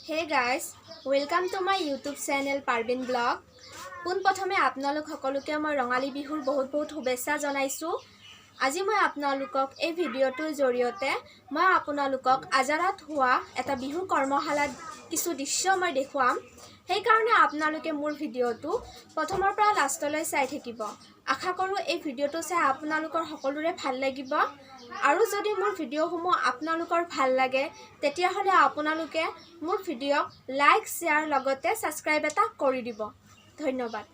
Hey guys, welcome to my YouTube channel Parvin Blog. পোন প্ৰথমে আপোনালোক সকলোকে মই ৰঙালী বিহুৰ বহুত শুভেচ্ছা জনাইছো। আজি মই আপোনালোকক এই ভিডিঅ'টোৰ জৰিয়তে মই আপোনালোকক আজাৰাত হোৱা এটা বিহু কৰ্মশালাত কিছু দৃশ্য মই দেখুৱাম। সেই কাৰণে আপোনালোকে মোৰ ভিডিঅ'টো প্ৰথমৰ পৰা লাষ্টলৈ চাই থাকিব। আশা কৰো এই ভিডিঅ'টো চাই আপোনালোকৰ সকলোৰে ভাল লাগিব। আৰু যদি মোৰ ভিডিঅ'সমূহ আপোনালোকৰ ভাল লাগে তেতিয়া হলে আপোনালোকে মোৰ ভিডিঅ'ক লাইক শেয়াৰ লগতে সাবস্ক্ৰাইব এটা কৰি দিব। ধন্যবাদ।